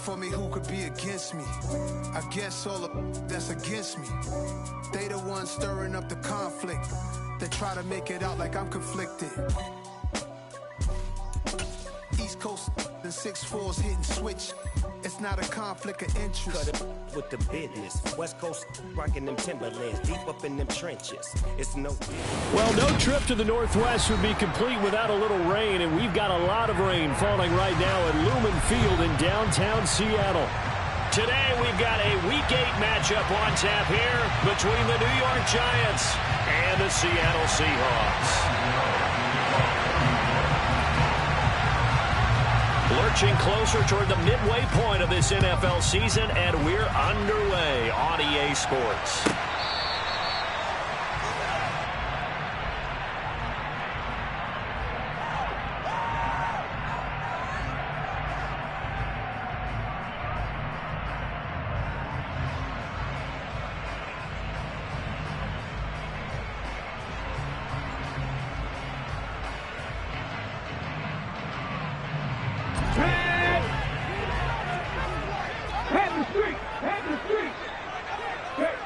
for me, who could be against me? I guess all of that's against me. They the ones stirring up the conflict. They try to make it out like I'm conflicted. East Coast and 6'4's hitting switch. It's not a conflict of interest. Cut it with the business. West Coast rocking them Timberlands, deep up in them trenches. It's no. Well, no trip to the Northwest would be complete without a little rain, and we've got a lot of rain falling right now at Lumen Field in downtown Seattle. Today, we've got a Week 8 matchup on tap here between the New York Giants and the Seattle Seahawks. Lurching closer toward the midway point of this NFL season, and we're underway on EA Sports.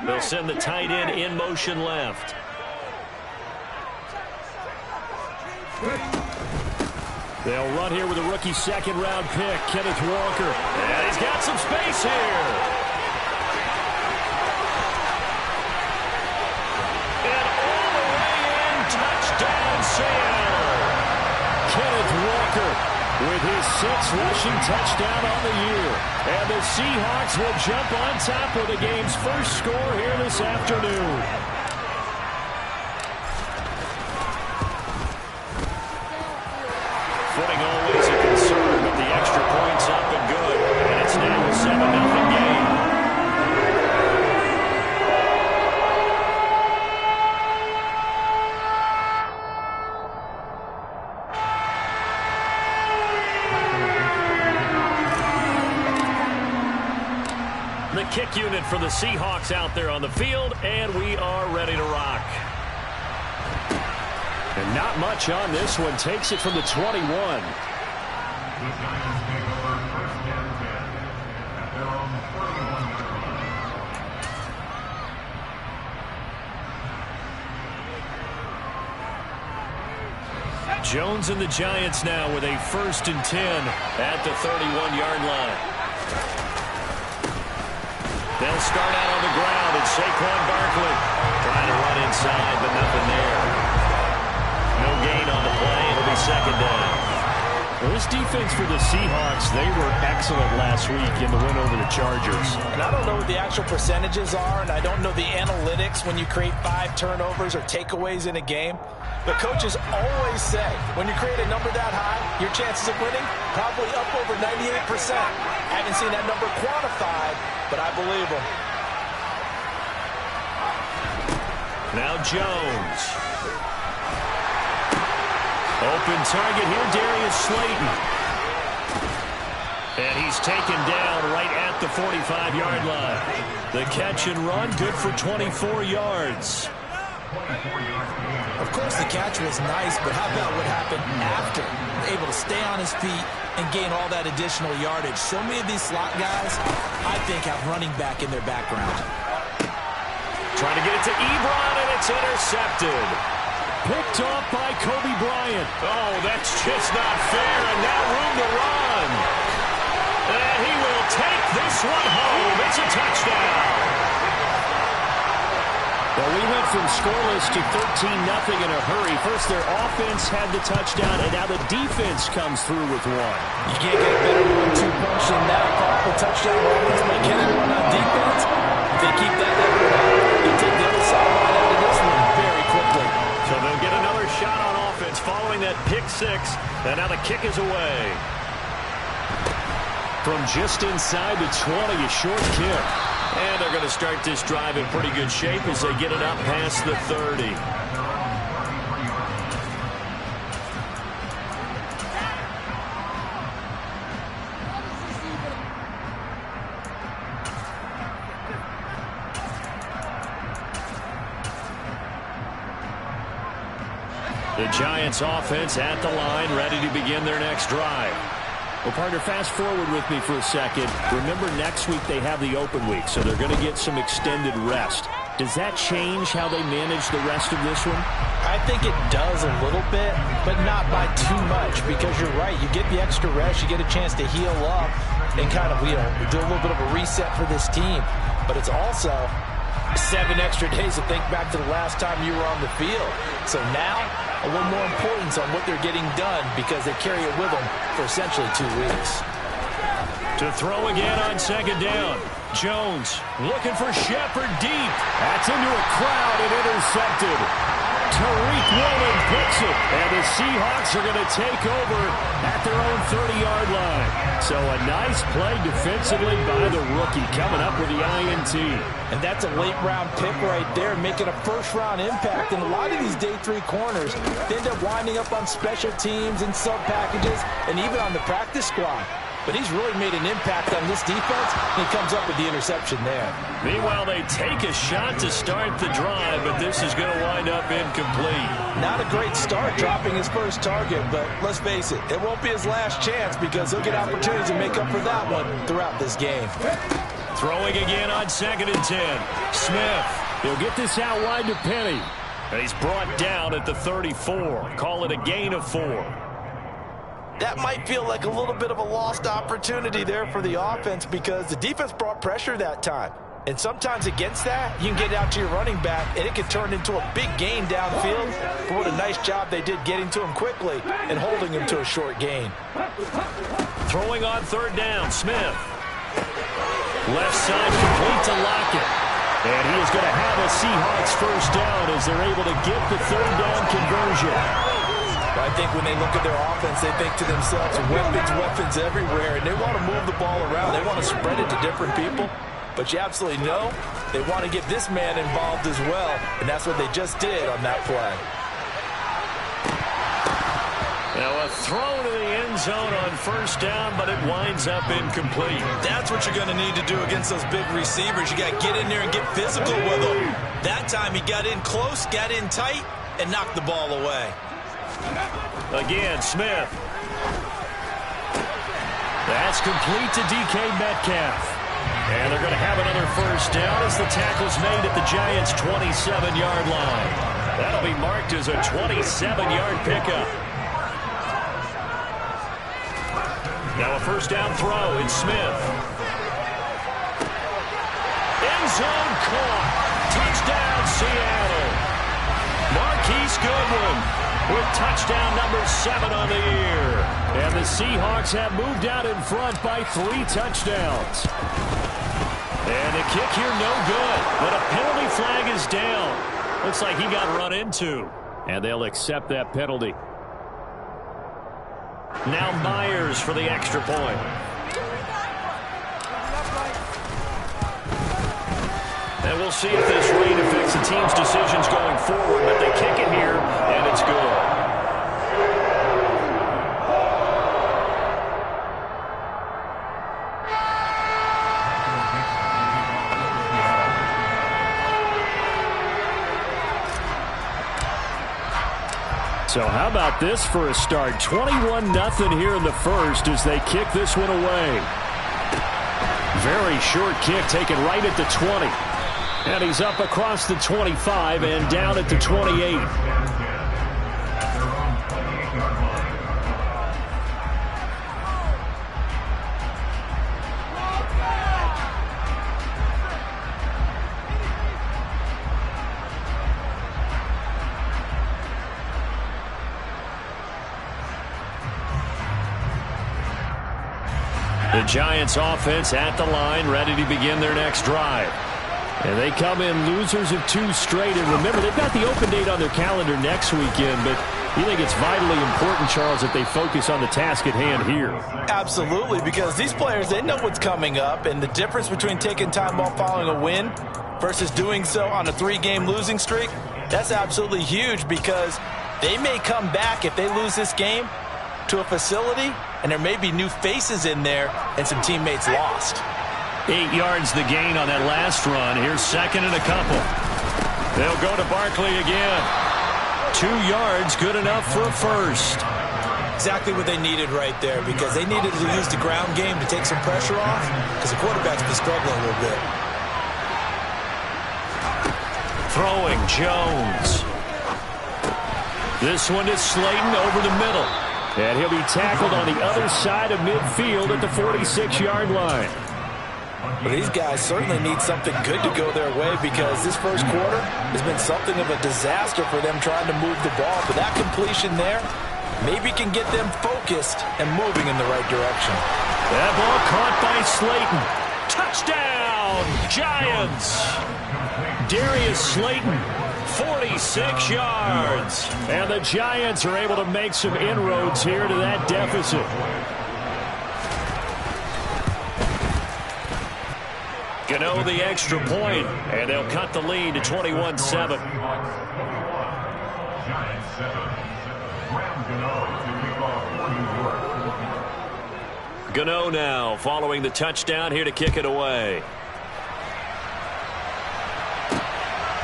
They'll send the tight end in motion left. They'll run here with a rookie second-round pick, Kenneth Walker. And he's got some space here. And all the way in, touchdown Seattle. Kenneth Walker with his 6th rushing touchdown on the year. And the Seahawks will jump on top of the game's first score here this afternoon. Footing always a concern, but the extra point's up and good. And it's now a 7-0 game. The kick unit for the Seahawks out there on the field, and we are ready to rock. And not much on this one. Takes it from the 21. Jones and the Giants now with a 1st and 10 at the 31-yard line. They'll start out on the ground, and Saquon Barkley trying to run inside, but nothing there. No gain on the play. It'll be 2nd down. Well, this defense for the Seahawks, they were excellent last week in the win over the Chargers. And I don't know what the actual percentages are, and I don't know the analytics when you create 5 turnovers or takeaways in a game. But coaches always say, when you create a number that high, your chances of winning probably up over 98%. I haven't seen that number quantified, but I believe them. Now Jones. Open target here, Darius Slayton. And he's taken down right at the 45-yard line. The catch and run, good for 24 yards. Of course, the catch was nice, but how about what happened after? Able to stay on his feet and gain all that additional yardage. So many of these slot guys, I think, have running back in their background. Trying to get it to Ebron, and it's intercepted. Picked off by Kobe Bryant. Oh, that's just not fair, and now room to run. And he will take this one home. It's a touchdown. Well, we went from scoreless to 13-0 in a hurry. First, their offense had the touchdown, and now the defense comes through with one. You can't get a better 1-2 punch than that. Powerful touchdown offense by Kenneth Walker on defense. If they keep that effort up, they take the other side right out of this one very quickly. So they'll get another shot on offense following that pick 6, and now the kick is away. From just inside the 20, a short kick. And they're going to start this drive in pretty good shape as they get it up past the 30. The Giants offense at the line, ready to begin their next drive. Well, partner, fast forward with me for a second. Remember, next week they have the open week, so they're going to get some extended rest. Does that change how they manage the rest of this one? I think it does a little bit, but not by too much, because you're right. You get the extra rest, you get a chance to heal up and kind of, do a little bit of a reset for this team. But it's also 7 extra days to think back to the last time you were on the field. So now, a little more importance on what they're getting done because they carry it with them for essentially 2 weeks. To throw again on second down. Jones looking for Shepard deep. That's into a crowd and intercepted. Tariq Woolen picks it, and the Seahawks are going to take over at their own 30-yard line. So a nice play defensively by the rookie coming up with the INT. And that's a late-round pick right there, making a first-round impact. And a lot of these day 3 corners, they end up winding up on special teams and sub-packages and even on the practice squad. But he's really made an impact on this defense, and he comes up with the interception there. Meanwhile, they take a shot to start the drive, but this is going to wind up incomplete. Not a great start dropping his first target, but let's face it, it won't be his last chance because he'll get opportunities to make up for that one throughout this game. Throwing again on 2nd and 10. Smith, he'll get this out wide to Penny. And he's brought down at the 34. Call it a gain of 4. That might feel like a little bit of a lost opportunity there for the offense because the defense brought pressure that time. And sometimes against that, you can get out to your running back, and it can turn into a big gain downfield. But what a nice job they did getting to him quickly and holding him to a short gain. Throwing on 3rd down, Smith. Left side complete to Lockett. And he is going to have a Seahawks first down as they're able to get the 3rd down conversion. I think when they look at their offense, they think to themselves, weapons everywhere, and they want to move the ball around. They want to spread it to different people. But you absolutely know they want to get this man involved as well, and that's what they just did on that play. Now a throw to the end zone on first down, but it winds up incomplete. That's what you're going to need to do against those big receivers. You got to get in there and get physical with them. That time he got in close, got in tight, and knocked the ball away. Again, Smith. That's complete to DK Metcalf. And they're going to have another first down as the tackle's made at the Giants' 27-yard line. That'll be marked as a 27-yard pickup. Now a first down throw. It's Smith. End zone caught. Touchdown, Seattle. Marquise Goodwin with touchdown number 7 on the year. And the Seahawks have moved out in front by 3 touchdowns. And the kick here no good. But a penalty flag is down. Looks like he got run into. And they'll accept that penalty. Now Myers for the extra point. And we'll see if this rain affects the team's decisions going forward. But they kick it here, and it's good. So how about this for a start? 21-0 here in the first as they kick this one away. Very short kick taken right at the 20. And he's up across the 25 and down at the 28. The Giants offense at the line, ready to begin their next drive. And they come in losers of 2 straight. And remember, they've got the open date on their calendar next weekend, but you think it's vitally important, Charles, that they focus on the task at hand here? Absolutely, because these players, they know what's coming up, and the difference between taking time off following a win versus doing so on a 3-game losing streak, that's absolutely huge because they may come back if they lose this game to a facility, and there may be new faces in there and some teammates lost. 8 yards the gain on that last run. Here's 2nd and a couple. They'll go to Barkley again. 2 yards, good enough for a first. Exactly what they needed right there, because they needed to use the ground game to take some pressure off, because the quarterback's been struggling a little bit. Throwing Jones. This one is Slayton over the middle. And he'll be tackled on the other side of midfield at the 46-yard line. Well, these guys certainly need something good to go their way, because this first quarter has been something of a disaster for them trying to move the ball. But that completion there maybe can get them focused and moving in the right direction. That ball caught by Slayton. Touchdown, Giants! Darius Slayton, 46 yards. And the Giants are able to make some inroads here to that deficit. Gano the extra point, and they'll cut the lead to 21-7. Gano now following the touchdown here to kick it away.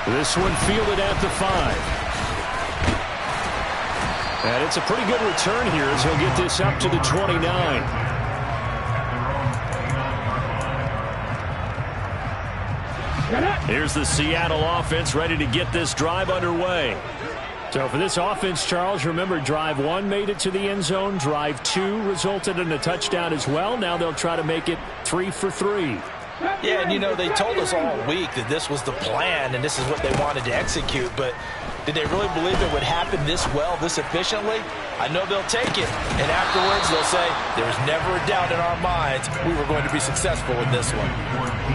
This one fielded at the 5. And it's a pretty good return here as he'll get this up to the 29. Here's the Seattle offense ready to get this drive underway. So for this offense, Charles, remember drive 1 made it to the end zone. Drive 2 resulted in a touchdown as well. Now they'll try to make it 3 for 3. Yeah, and you know, they told us all week that this was the plan and this is what they wanted to execute, but did they really believe it would happen this well, this efficiently? I know they'll take it, and afterwards they'll say, there was never a doubt in our minds we were going to be successful in this one.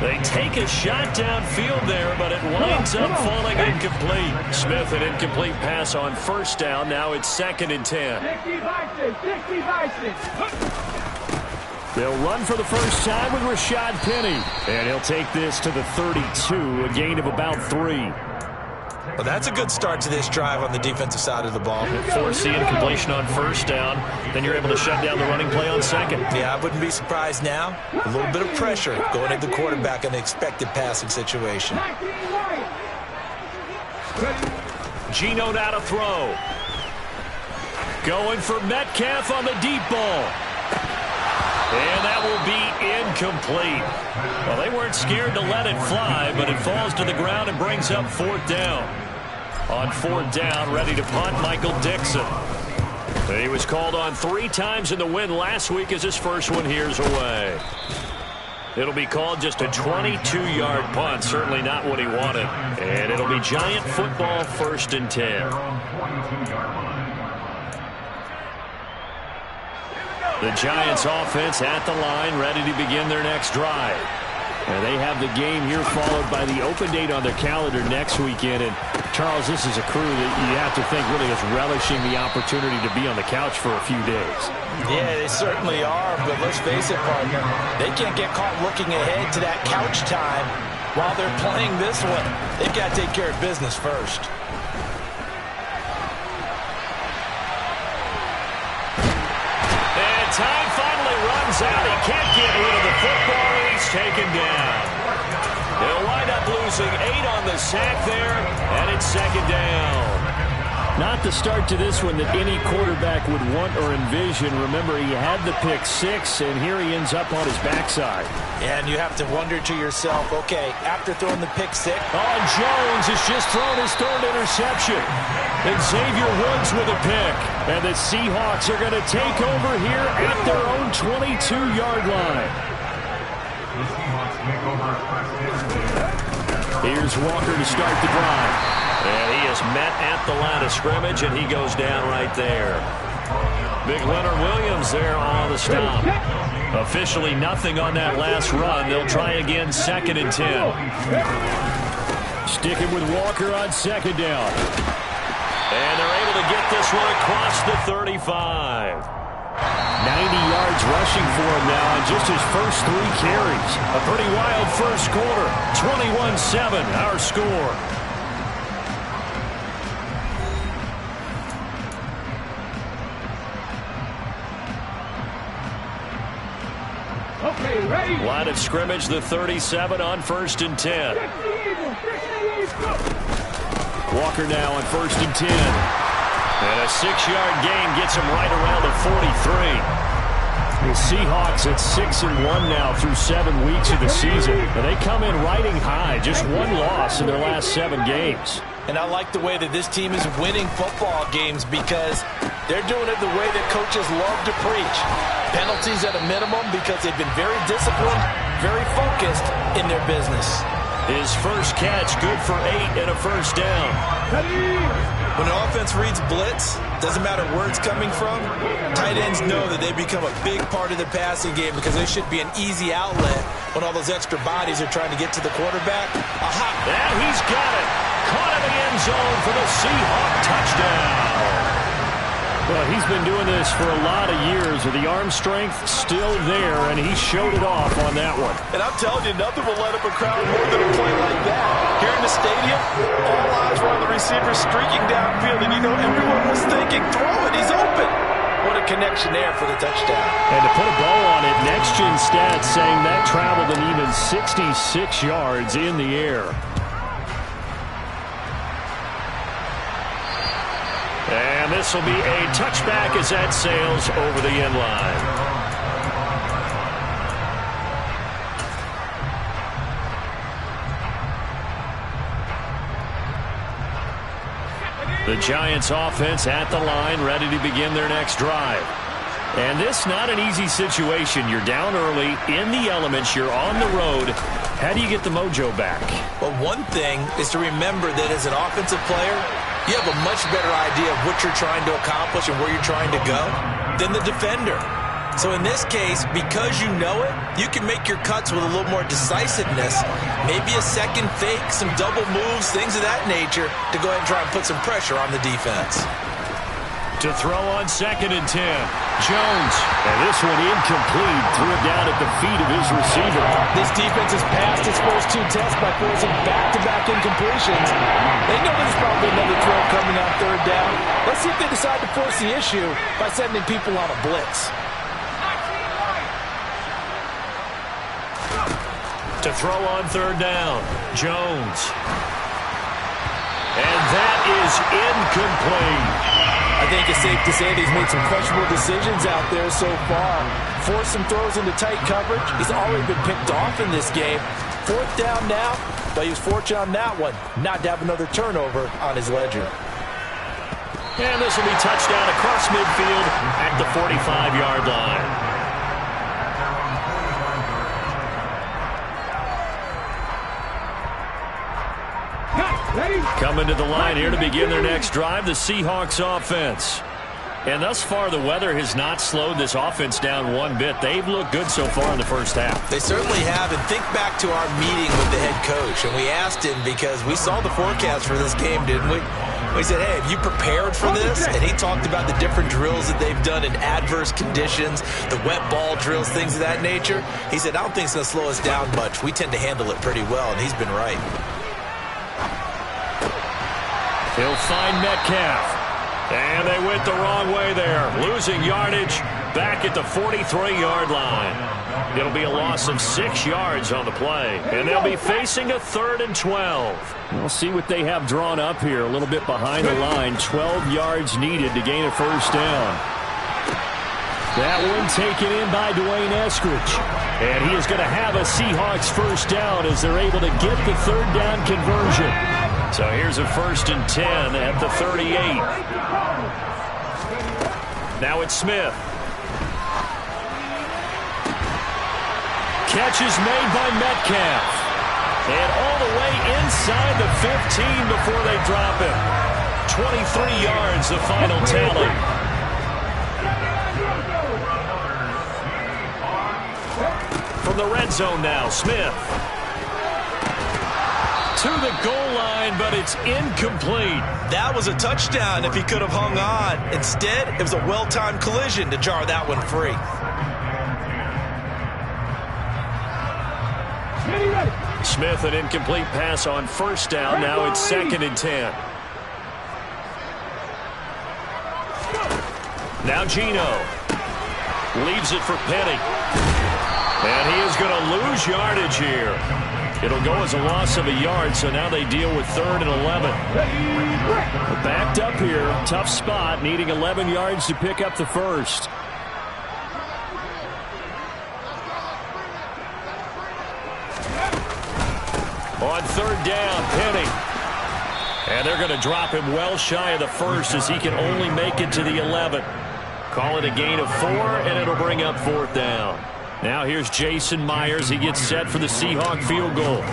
They take a shot downfield there, but it winds up falling incomplete. Smith, an incomplete pass on first down. Now it's 2nd and 10. They'll run for the first time with Rashad Penny. And he'll take this to the 32, a gain of about 3. Well, that's a good start to this drive on the defensive side of the ball. Force the incompletion on first down. Then you're able to shut down the running play on second. Yeah, I wouldn't be surprised now. A little bit of pressure going at the quarterback in the expected passing situation. Geno now to throw. Going for Metcalf on the deep ball. And that will be incomplete. Well, they weren't scared to let it fly, but it falls to the ground and brings up 4th down. On 4th down, ready to punt, Michael Dixon. He was called on 3 times in the win last week as his first one here's away. It'll be called just a 22-yard punt, certainly not what he wanted. And it'll be Giant football 1st and 10. The Giants offense at the line, ready to begin their next drive. And they have the game here followed by the open date on their calendar next weekend. And, Charles, this is a crew that you have to think really is relishing the opportunity to be on the couch for a few days. Yeah, they certainly are, but let's face it, partner. They can't get caught looking ahead to that couch time while they're playing this one. They've got to take care of business first. Time finally runs out. He can't get rid of the football, and he's taken down. They'll wind up losing 8 on the sack there, and it's 2nd down. Not the start to this one that any quarterback would want or envision. Remember, he had the pick 6, and here he ends up on his backside. And you have to wonder to yourself, okay, after throwing the pick 6. Oh, Jones has just thrown his 3rd interception. And Xavier Woods with a pick. And the Seahawks are going to take over here at their own 22-yard line. Here's Walker to start the drive. And he is met at the line of scrimmage, and he goes down right there. Big Leonard Williams there on the stop. Officially nothing on that last run. They'll try again 2nd and 10. Sticking with Walker on 2nd down. And they're able to get this one across the 35. 90 yards rushing for him now on just his first 3 carries. A pretty wild first quarter. 21-7, our score. Okay, ready. Line of scrimmage, the 37 on 1st and 10. Walker now on 1st and 10. And a 6-yard gain gets him right around the 43. The Seahawks at 6-1 now through 7 weeks of the season. And they come in riding high, just one loss in their last 7 games. And I like the way that this team is winning football games because they're doing it the way that coaches love to preach. Penalties at a minimum because they've been very disciplined, very focused in their business. His first catch, good for 8 and a first down. When an offense reads blitz, doesn't matter where it's coming from, tight ends know that they become a big part of the passing game because they should be an easy outlet when all those extra bodies are trying to get to the quarterback. Aha! And he's got it. Caught in the end zone for the Seahawk touchdown. Well, he's been doing this for a lot of years with the arm strength still there, and he showed it off on that one. And I'm telling you, nothing will let up a crowd more than a play like that. Here in the stadium, all eyes were on the receiver streaking downfield, and you know everyone was thinking, throw it, he's open. What a connection there for the touchdown. And to put a bow on it, Next Gen Stats saying that traveled an even 66 yards in the air. And this will be a touchback as that sails over the end line. The Giants offense at the line, ready to begin their next drive. And this not an easy situation. You're down early, in the elements, you're on the road. How do you get the mojo back? Well, one thing is to remember that as an offensive player, you have a much better idea of what you're trying to accomplish and where you're trying to go than the defender. So in this case, because you know it, you can make your cuts with a little more decisiveness, maybe a second fake, some double moves, things of that nature, to go ahead and try and put some pressure on the defense. To throw on 2nd and 10. Jones. And this one incomplete. Threw it down at the feet of his receiver. This defense has passed its first 2 tests by forcing back-to-back incompletions. They know there's probably another throw coming on 3rd down. Let's see if they decide to force the issue by sending people on a blitz. To throw on 3rd down. Jones. And that is incomplete. I think it's safe to say that he's made some questionable decisions out there so far. Forced some throws into tight coverage. He's already been picked off in this game. 4th down now, but he was fortunate on that one not to have another turnover on his ledger. And this will be touchdown across midfield at the 45-yard line. Coming to the line here to begin their next drive, the Seahawks offense. And thus far, the weather has not slowed this offense down one bit. They've looked good so far in the first half. They certainly have. And think back to our meeting with the head coach. And we asked him because we saw the forecast for this game, didn't we? We said, hey, have you prepared for this? And he talked about the different drills that they've done in adverse conditions, the wet ball drills, things of that nature. He said, I don't think it's going to slow us down much. We tend to handle it pretty well, and he's been right. He'll find Metcalf. And they went the wrong way there. Losing yardage back at the 43-yard line. It'll be a loss of 6 yards on the play. And they'll be facing a 3rd and 12. We'll see what they have drawn up here. A little bit behind the line. 12 yards needed to gain a first down. That one taken in by Dwayne Eskridge. And he is going to have a Seahawks first down as they're able to get the 3rd down conversion. So here's a 1st and 10 at the 38. Now it's Smith. Catch is made by Metcalf. And all the way inside the 15 before they drop him. 23 yards, the final tally. From the red zone now, Smith. To the goal line, but it's incomplete. That was a touchdown if he could have hung on. Instead, it was a well-timed collision to jar that one free. Smith, an incomplete pass on 1st down. Now it's 2nd and 10. Now Geno leaves it for Penny. And he is going to lose yardage here. It'll go as a loss of a yard, so now they deal with 3rd and 11. But backed up here, tough spot, needing 11 yards to pick up the first. On 3rd down, Penny. And they're going to drop him well shy of the first as he can only make it to the 11. Call it a gain of 4, and it'll bring up 4th down. Now here's Jason Myers. He gets set for the Seahawk field goal.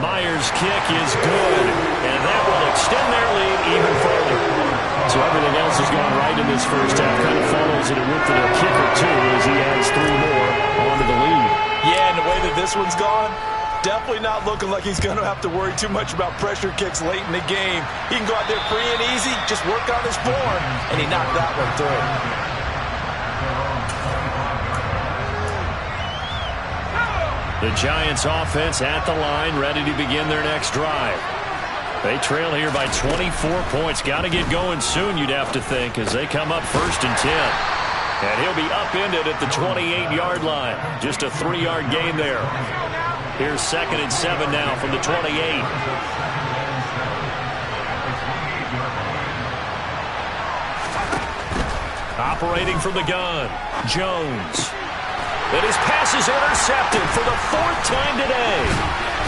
Myers' kick is good, and that will extend their lead even further. So everything else has gone right in this first half. Kind of follows it with their kicker, too, as he adds 3 more onto the lead. Yeah, and the way that this one's gone, definitely not looking like he's going to have to worry too much about pressure kicks late in the game. He can go out there free and easy, just work on his form, and he knocked that one through. The Giants offense at the line, ready to begin their next drive. They trail here by 24 points. Got to get going soon, you'd have to think, as they come up 1st and 10. And he'll be upended at the 28-yard line. Just a 3-yard gain there. Here's 2nd and 7 now from the 28. Operating from the gun, Jones. And his pass is intercepted for the 4th time today.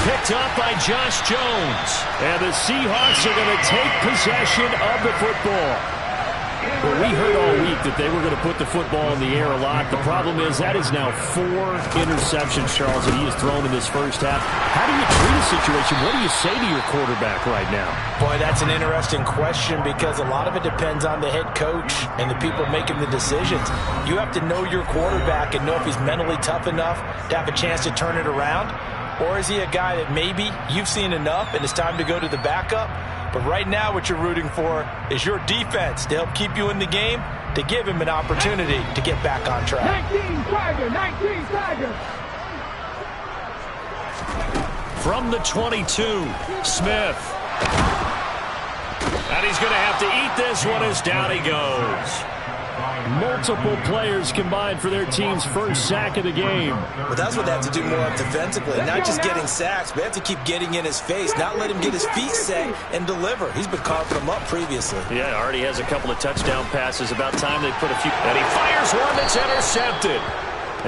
Picked up by Josh Jones. And the Seahawks are going to take possession of the football. Well, we heard all week that they were going to put the football in the air a lot. The problem is that is now 4 interceptions, Charles, that he has thrown in this first half. How do you treat a situation? What do you say to your quarterback right now? Boy, that's an interesting question because a lot of it depends on the head coach and the people making the decisions. You have to know your quarterback and know if he's mentally tough enough to have a chance to turn it around. Or is he a guy that maybe you've seen enough and it's time to go to the backup? But right now what you're rooting for is your defense to help keep you in the game, to give him an opportunity to get back on track. 19 Tiger. From the 22, Smith. And he's going to have to eat this one as down he goes. Multiple players combined for their team's first sack of the game. Well, that's what they have to do more of defensively. Not just getting sacks, but they have to keep getting in his face, not let him get his feet set and deliver. He's been carving them up previously. Yeah, already has a couple of touchdown passes. About time they put a few. And he fires one that's intercepted.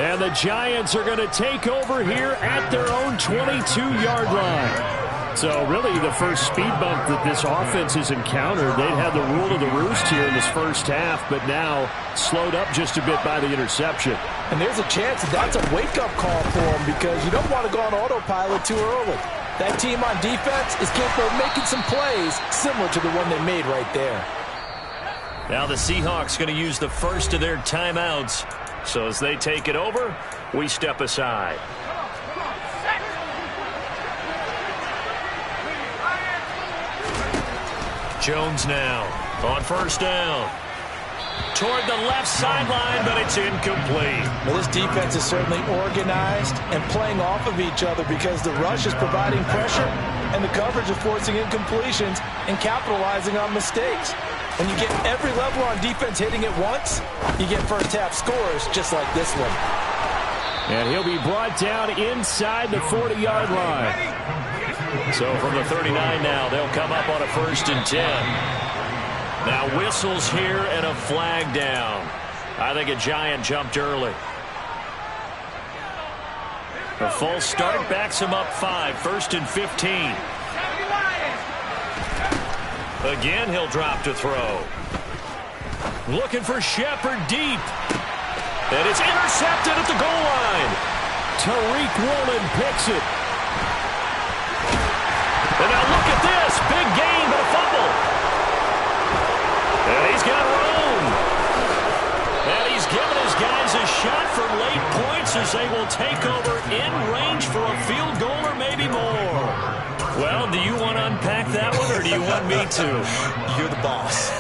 And the Giants are going to take over here at their own 22-yard line. So really the first speed bump that this offense has encountered. They'd had the rule of the roost here in this first half, but now slowed up just a bit by the interception. And there's a chance that that's a wake-up call for them because you don't want to go on autopilot too early. That team on defense is capable of making some plays similar to the one they made right there. Now the Seahawks going to use the first of their timeouts. So as they take it over, we step aside. Jones now on 1st down. Toward the left sideline, but it's incomplete. Well, this defense is certainly organized and playing off of each other because the rush is providing pressure and the coverage is forcing incompletions and capitalizing on mistakes. When you get every level on defense hitting it once, you get first half scores just like this one. And he'll be brought down inside the 40-yard line. So from the 39 now, they'll come up on a 1st and 10. Now whistles here and a flag down. I think a Giant jumped early. A false start backs him up 5, 1st and 15. Again, he'll drop to throw. Looking for Shepard deep. And it's intercepted at the goal line. Tariq Woolen picks it. And now look at this. Big gain, but a fumble. And he's got room. And he's given his guys a shot for late points as they will take over in range for a field goal or maybe more. Well, do you want to unpack that one or do you want me to? You're the boss.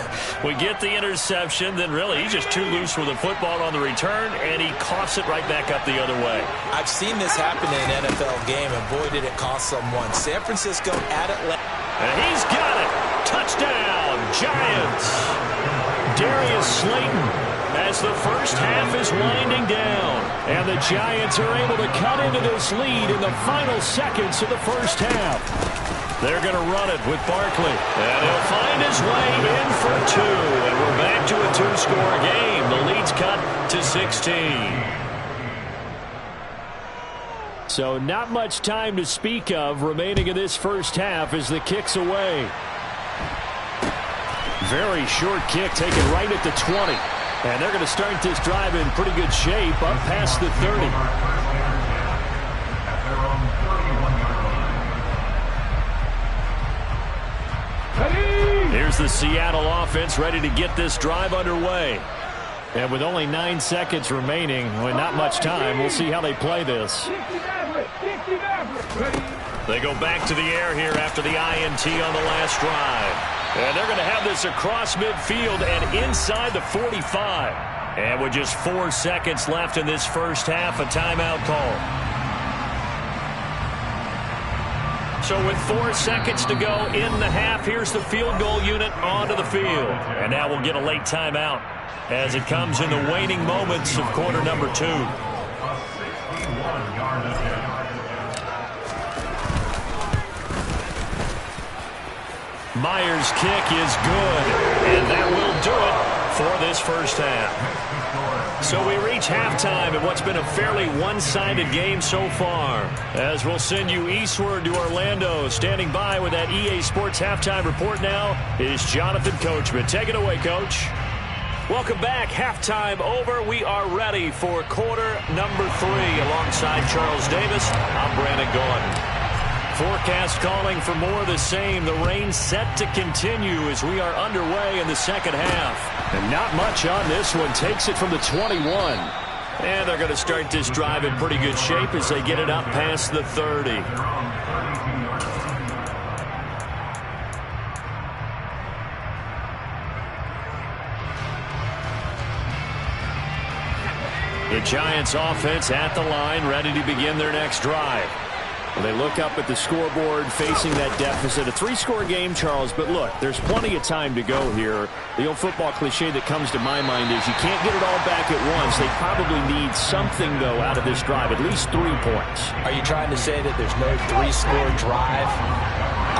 We get the interception, then really he's just too loose with the football on the return, and he coughs it right back up the other way. I've seen this happen in an NFL game, and boy, did it cost someone. San Francisco at Atlanta. And he's got it. Touchdown, Giants. Darius Slayton. as the first half is winding down. And the Giants are able to cut into this lead in the final seconds of the first half. They're going to run it with Barkley. And he'll find his way in for 2. And we're back to a 2-score game. The lead's cut to 16. So not much time to speak of remaining in this first half as the kick's away. Very short kick taken right at the 20. And they're going to start this drive in pretty good shape up past the 30. Here's the Seattle offense ready to get this drive underway. And with only 9 seconds remaining, with not much time, we'll see how they play this. They go back to the air here after the INT on the last drive. And they're going to have this across midfield and inside the 45. And with just 4 seconds left in this first half, a timeout call. So with 4 seconds to go in the half, here's the field goal unit onto the field. And now we'll get a late timeout as it comes in the waning moments of quarter number 2. Myers' kick is good, and that will do it for this first half. So we reach halftime in what's been a fairly one-sided game so far. As we'll send you eastward to Orlando. Standing by with that EA Sports halftime report now is Jonathan Coachman. Take it away, Coach. Welcome back. Halftime over. We are ready for quarter number 3. Alongside Charles Davis, I'm Brandon Gordon. Forecast calling for more of the same. The rain set to continue as we are underway in the second half. And not much on this one. Takes it from the 21. And they're going to start this drive in pretty good shape as they get it up past the 30. The Giants offense at the line, ready to begin their next drive. They look up at the scoreboard facing that deficit. A 3-score game, Charles, but look, there's plenty of time to go here. The old football cliche that comes to my mind is you can't get it all back at once. They probably need something, though, out of this drive, at least 3 points. Are you trying to say that there's no 3-score drive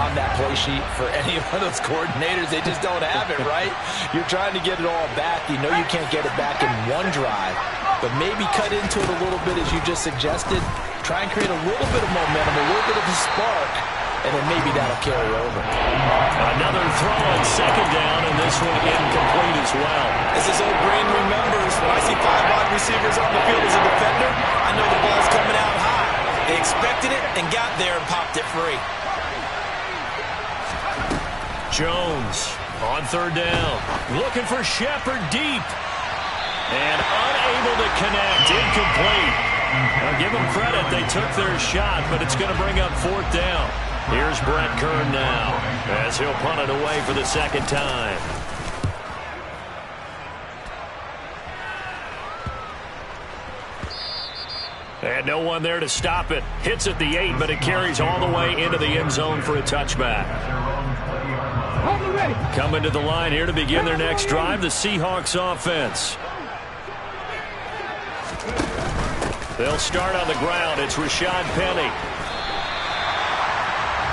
on that play sheet for any one of those coordinators? They just don't have it, right? You're trying to get it all back. You know you can't get it back in one drive, but maybe cut into it a little bit as you just suggested. Try and create a little bit of momentum, a little bit of a spark, and then maybe that'll carry over. Another throw on second down, and this one incomplete as well. As his old brain remembers, when I see 5 wide receivers on the field as a defender, I know the ball's coming out high. They expected it and got there and popped it free. Jones on third down. Looking for Shepard deep. And unable to connect. Incomplete. Now give them credit. They took their shot, but it's going to bring up 4th down. Here's Brett Kern now as he'll punt it away for the second time. And no one there to stop it. Hits at the 8, but it carries all the way into the end zone for a touchback. Coming to the line here to begin their next drive, the Seahawks offense. They'll start on the ground. It's Rashad Penny.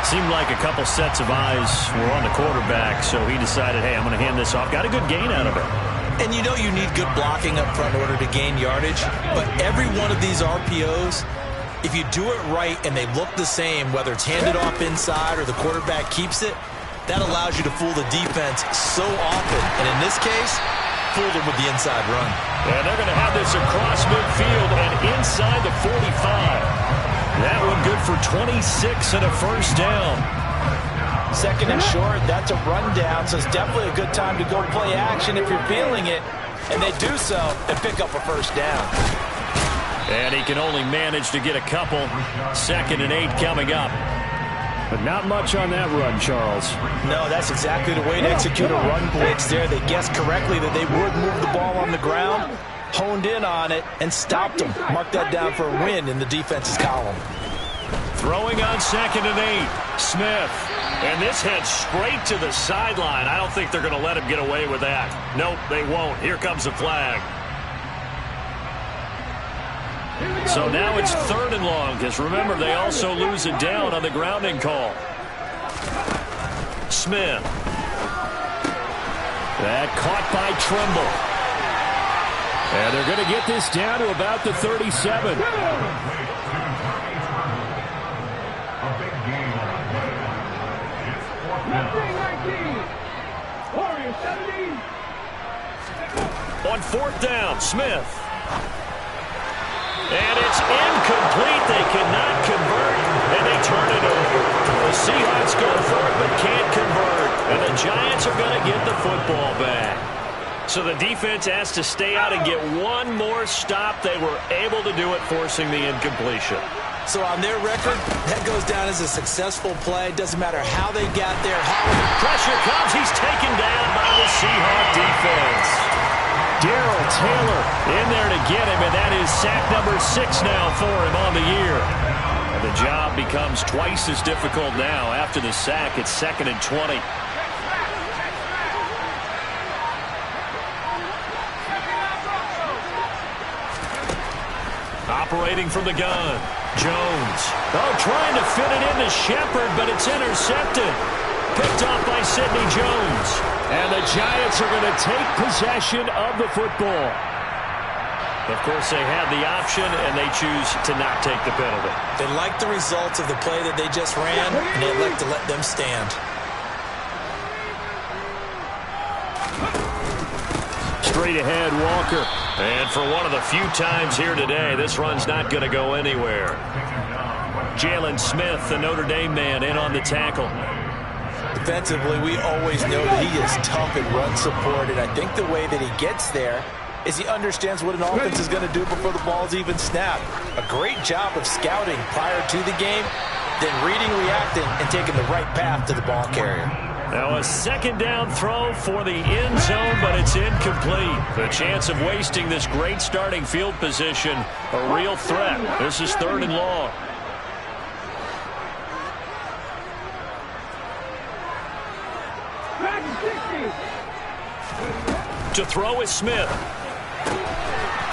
Seemed like a couple sets of eyes were on the quarterback, so he decided, hey, I'm going to hand this off. Got a good gain out of it. And you know you need good blocking up front in order to gain yardage, but every one of these RPOs, if you do it right and they look the same, whether it's handed off inside or the quarterback keeps it, that allows you to fool the defense so often. And in this case, fool them with the inside run. And they're going to have this across midfield and inside the 45. That one good for 26 and a first down. Second and short, that's a rundown, so it's definitely a good time to go play action if you're feeling it. And they do so and pick up a first down. And he can only manage to get a couple. 2nd and 8 coming up. But not much on that run, Charles. No, that's exactly the way to execute a run blitz there. They guessed correctly that they would move the ball on the ground, honed in on it, and stopped them. Mark that down for a win in the defense's column. Throwing on 2nd and 8. Smith. And this heads straight to the sideline. I don't think they're going to let him get away with that. Nope, they won't. Here comes the flag. So now it's 3rd and long, because remember, they also lose it down on the grounding call. Smith. That caught by Tremble. And they're going to get this down to about the 37. On 4th down, Smith. And it's incomplete. They cannot convert, and they turn it over. The Seahawks go for it, but can't convert. And the Giants are going to get the football back. So the defense has to stay out and get one more stop. They were able to do it, forcing the incompletion. So on their record, that goes down as a successful play. Doesn't matter how they got there. Pressure comes. He's taken down by the Seahawk defense. Darrell Taylor in there to get him, and that is sack number 6 now for him on the year. And the job becomes twice as difficult now. After the sack, it's 2nd and 20. Operating from the gun, Jones. Oh, trying to fit it into Shepard, but it's intercepted. Picked off by Sidney Jones. And the Giants are going to take possession of the football. Of course, they had the option, and they choose to not take the penalty. They like the results of the play that they just ran, and they'd like to let them stand. Straight ahead, Walker. And for one of the few times here today, this run's not going to go anywhere. Jalen Smith, the Notre Dame man, in on the tackle. Defensively, we always know that he is tough in run support, and I think the way that he gets there is he understands what an offense is going to do before the ball's even snapped. A great job of scouting prior to the game, then reading, reacting, and taking the right path to the ball carrier. Now a 2nd down throw for the end zone, but it's incomplete. The chance of wasting this great starting field position, a real threat. This is 3rd and long. To throw is Smith.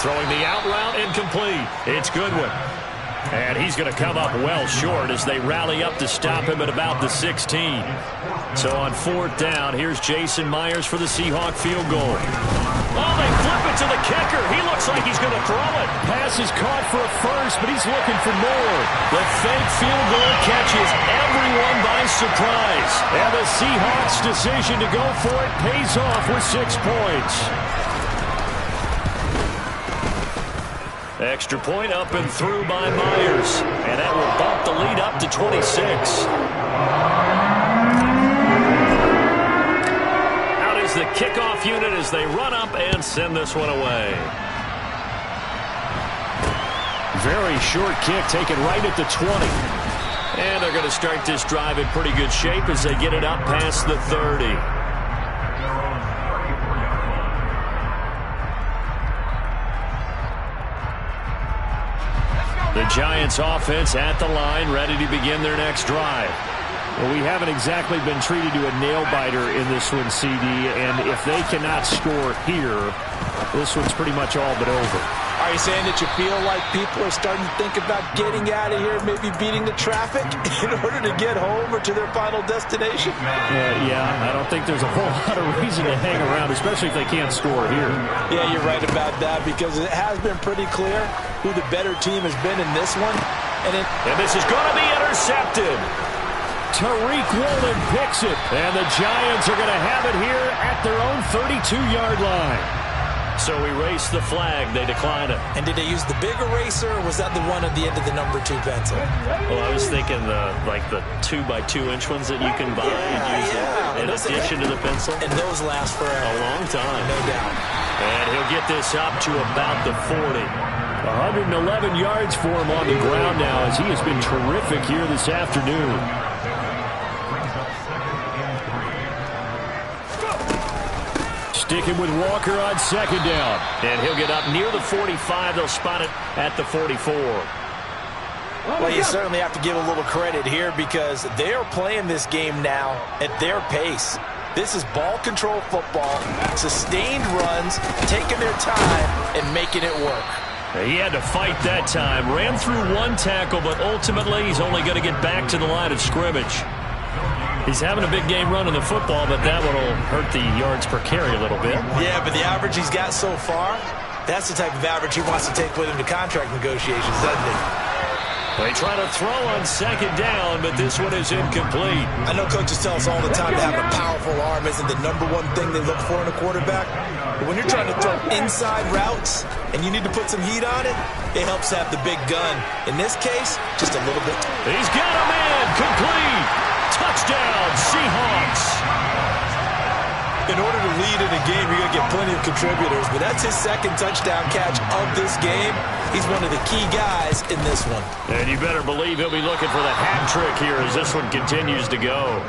Throwing the out route, incomplete. It's Goodwin. And he's going to come up well short as they rally up to stop him at about the 16. So on 4th down, here's Jason Myers for the Seahawk field goal. Oh, they flip it to the kicker. He looks like he's going to throw it. Pass is caught for a first, but he's looking for more. The fake field goal catches everyone by surprise. And the Seahawks' decision to go for it pays off with 6 points. Extra point up and through by Myers. And that will bump the lead up to 26. Out is the kickoff unit as they run up and send this one away. Very short kick taken right at the 20. And they're going to start this drive in pretty good shape as they get it up past the 30. The Giants offense at the line, ready to begin their next drive. Well, we haven't exactly been treated to a nail-biter in this one, CD, and if they cannot score here, this one's pretty much all but over. Are you saying that you feel like people are starting to think about getting out of here, maybe beating the traffic in order to get home or to their final destination? Yeah, I don't think there's a whole lot of reason to hang around, especially if they can't score here. Yeah, you're right about that, because it has been pretty clear who the better team has been in this one. And this is going to be intercepted. Tariq Woolen picks it, and the Giants are going to have it here at their own 32-yard line. So erase the flag. They decline it. And did they use the big eraser, or was that the one at the end of the number 2 pencil? Well, I was thinking the 2x2-inch ones that you can buy in addition to the pencil. And those last for a long time. No doubt. And he'll get this up to about the 40. 111 yards for him on the ground now as he has been terrific here this afternoon. Sticking with Walker on 2nd down. And he'll get up near the 45. They'll spot it at the 44. Well, you certainly have to give a little credit here because they are playing this game now at their pace. This is ball control football, sustained runs, taking their time and making it work. He had to fight that time. Ran through one tackle, but ultimately he's only going to get back to the line of scrimmage. He's having a big game running the football, but that one will hurt the yards per carry a little bit. Yeah, but the average he's got so far, that's the type of average he wants to take with him to contract negotiations, doesn't he? They try to throw on second down, but this one is incomplete. I know coaches tell us all the time that having a powerful arm isn't the #1 thing they look for in a quarterback. But when you're trying to throw inside routes and you need to put some heat on it, it helps have the big gun. In this case, just a little bit. He's got a man. Complete. Touchdown, Seahawks. In order to lead in a game, you're going to get plenty of contributors, but that's his second touchdown catch of this game. He's one of the key guys in this one. And you better believe he'll be looking for the hat trick here as this one continues to go.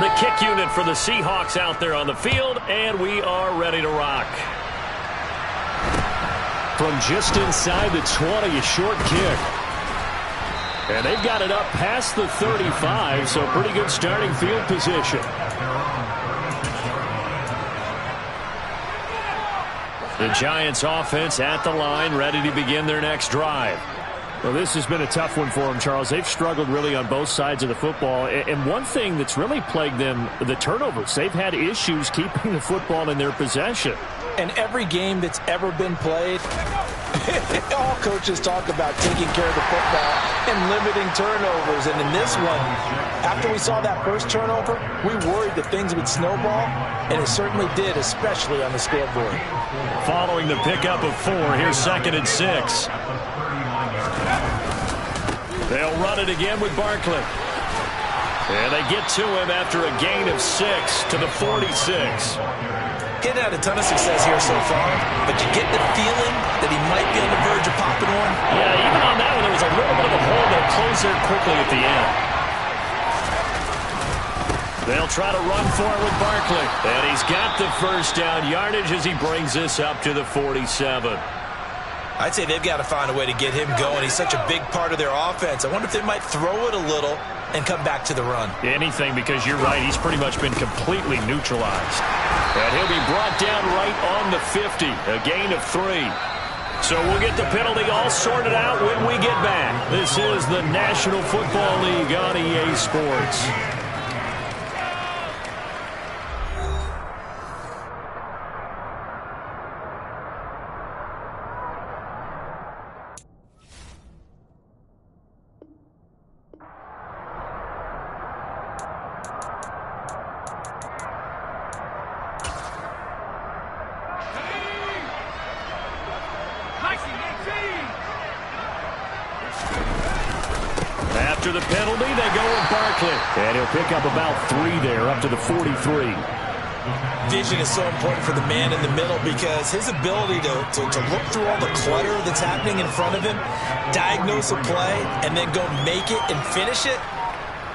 The kick unit for the Seahawks out there on the field, and we are ready to rock. From just inside the 20, a short kick. And they've got it up past the 35, so pretty good starting field position. The Giants offense at the line, ready to begin their next drive. Well, this has been a tough one for them, Charles. They've struggled really on both sides of the football. And one thing that's really plagued them, the turnovers. They've had issues keeping the football in their possession. And every game that's ever been played, all coaches talk about taking care of the football and limiting turnovers. And in this one, after we saw that first turnover, we worried that things would snowball, and it certainly did, especially on the scoreboard. Following the pickup of 4, here's 2nd and 6. They'll run it again with Barkley. And they get to him after a gain of 6 to the 46. Getting had a ton of success here so far, but you get the feeling that he might be on the verge of popping one. Yeah, even on that one, there was a little bit of a hole that closed there quickly at the end. They'll try to run for it with Barkley. And he's got the first down yardage as he brings this up to the 47. I'd say they've got to find a way to get him going. He's such a big part of their offense. I wonder if they might throw it a little and come back to the run. Anything, because you're right. He's pretty much been completely neutralized. And he'll be brought down right on the 50. A gain of 3. So we'll get the penalty all sorted out when we get back. This is the National Football League on EA Sports. After the penalty, they go with Barkley. And he'll pick up about 3 there, up to the 43. Vision is so important for the man in the middle because his ability to look through all the clutter that's happening in front of him, diagnose a play, and then go make it and finish it,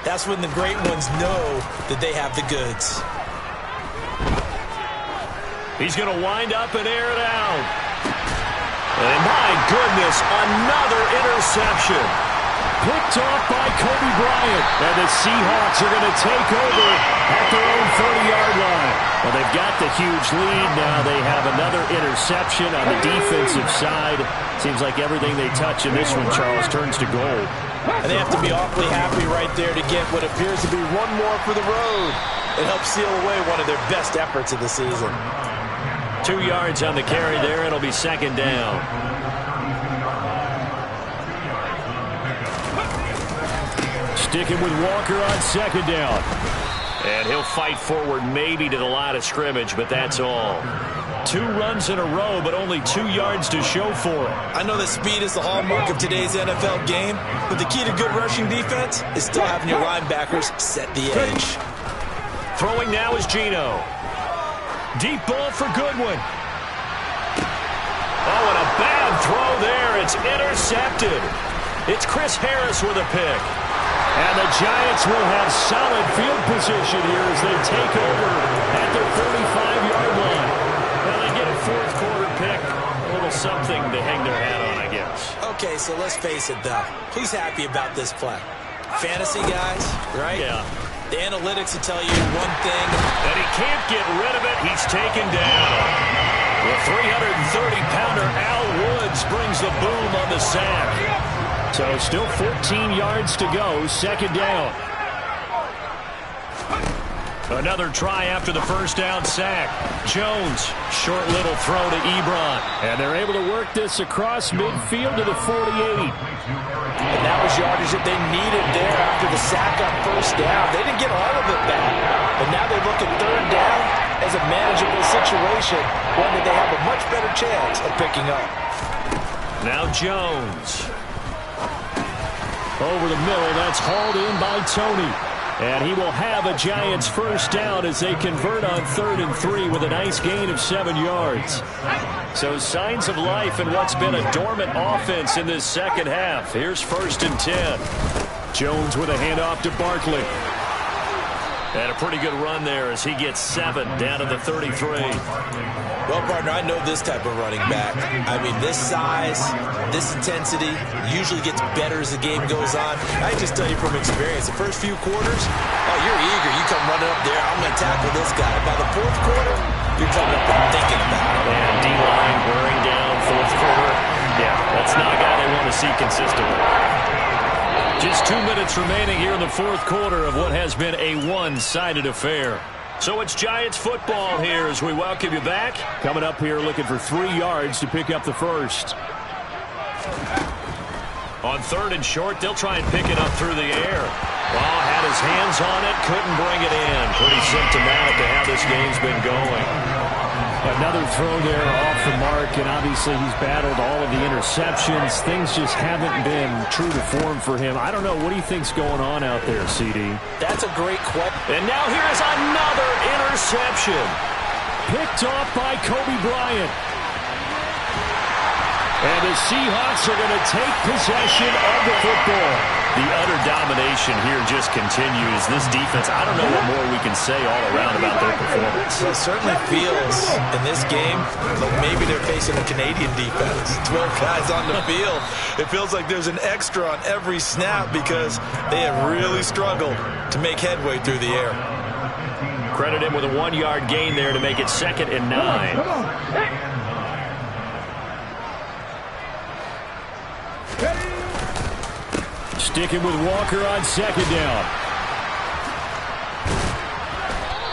that's when the great ones know that they have the goods. He's going to wind up and air it out. And my goodness, another interception. Picked off by Kobe Bryant. And the Seahawks are going to take over at their own 30-yard line. Well, they've got the huge lead now. They have another interception on the defensive side. Seems like everything they touch in this one, Charles, turns to gold. And they have to be awfully happy right there to get what appears to be one more for the road. It helps seal away one of their best efforts of the season. 2 yards on the carry there. It'll be 2nd down. Sticking with Walker on 2nd down. And he'll fight forward maybe to the line of scrimmage, but that's all. 2 runs in a row, but only 2 yards to show for it. I know that speed is the hallmark of today's NFL game, but the key to good rushing defense is still having your linebackers set the edge. Throwing now is Geno. Deep ball for Goodwin. Oh, and a bad throw there. It's intercepted. It's Chris Harris with a pick. And the Giants will have solid field position here as they take over at their 45-yard line. Well, they get a fourth quarter pick. A little something to hang their hat on, I guess. Okay, so let's face it, though. Who's happy about this play? Fantasy guys, right? Yeah. The analytics will tell you one thing. And he can't get rid of it. He's taken down. The 330-pounder Al Woods brings the boom on the sack. So still 14 yards to go, second down. Another try after the first down sack. Jones, short little throw to Ebron. And they're able to work this across midfield to the 48. And that was yardage that they needed there after the sack on first down. They didn't get all of it back. But now they look at third down as a manageable situation, one that they have a much better chance of picking up. Now Jones. Over the middle, that's hauled in by Tony. And he will have a Giants first down as they convert on 3rd and 3 with a nice gain of 7 yards. So signs of life in what's been a dormant offense in this second half. Here's 1st and 10. Jones with a handoff to Barkley. And a pretty good run there as he gets 7 down to the 33. Well, partner, I know this type of running back. I mean, this size, this intensity usually gets better as the game goes on. I just tell you from experience, the first few quarters, oh, you're eager. You come running up there, I'm going to tackle this guy. By the fourth quarter, you're coming up and thinking about it. And D-line wearing down fourth quarter. Yeah, that's not a guy they want to see consistently. Just 2 minutes remaining here in the fourth quarter of what has been a one-sided affair. So it's Giants football here as we welcome you back. Coming up here looking for 3 yards to pick up the first. On 3rd and short, they'll try and pick it up through the air. Well, had his hands on it, couldn't bring it in. Pretty symptomatic of how this game's been going. Another throw there off the mark, and obviously he's battled all of the interceptions. Things just haven't been true to form for him. I don't know. What do you think's going on out there, CD? That's a great question. And now here is another interception. Picked off by Kobe Bryant. And the Seahawks are going to take possession of the football. The utter domination here just continues. This defense, I don't know what more we can say all around about their performance. It certainly feels in this game like maybe they're facing a Canadian defense. 12 guys on the field. It feels like there's an extra on every snap because they have really struggled to make headway through the air. Credit him with a 1-yard gain there to make it 2nd and 9. Sticking with Walker on 2nd down.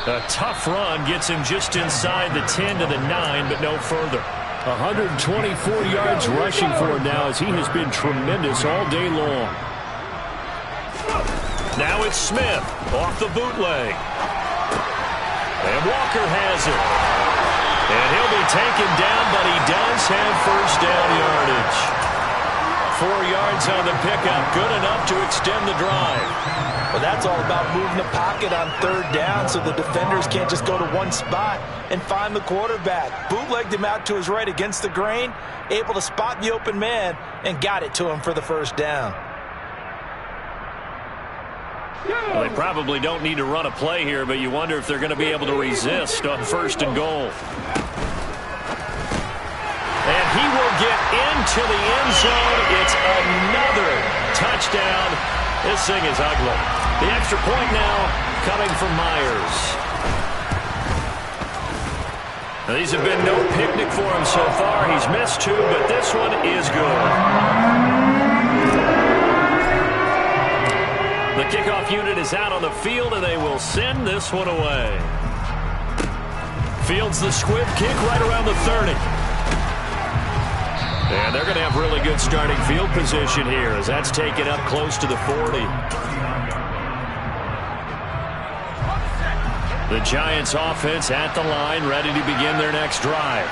A tough run gets him just inside the 10 to the 9, but no further. 124 yards rushing for him now as he has been tremendous all day long. Now it's Smith off the bootleg. And Walker has it. And he'll be taken down, but he does have first down yardage. 4 yards on the pickup, good enough to extend the drive. Well, that's all about moving the pocket on 3rd down so the defenders can't just go to one spot and find the quarterback. Bootlegged him out to his right against the grain, able to spot the open man, and got it to him for the first down. Well, they probably don't need to run a play here, but you wonder if they're going to be able to resist on 1st and goal. And he will get into the end zone. It's another touchdown. This thing is ugly. The extra point now coming from Myers. Now, these have been no picnic for him so far. He's missed 2, but this one is good. The kickoff unit is out on the field, and they will send this one away. Fields the squib kick right around the 30. And they're going to have really good starting field position here as that's taken up close to the 40. The Giants offense at the line, ready to begin their next drive.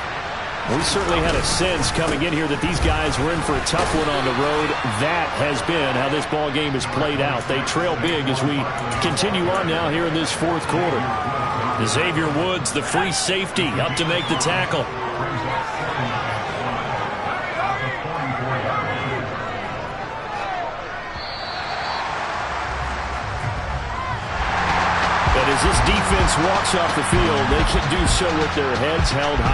We certainly had a sense coming in here that these guys were in for a tough one on the road. That has been how this ball game has played out. They trail big as we continue on now here in this fourth quarter. Xavier Woods, the free safety, up to make the tackle. this defense walks off the field, they can do so with their heads held high.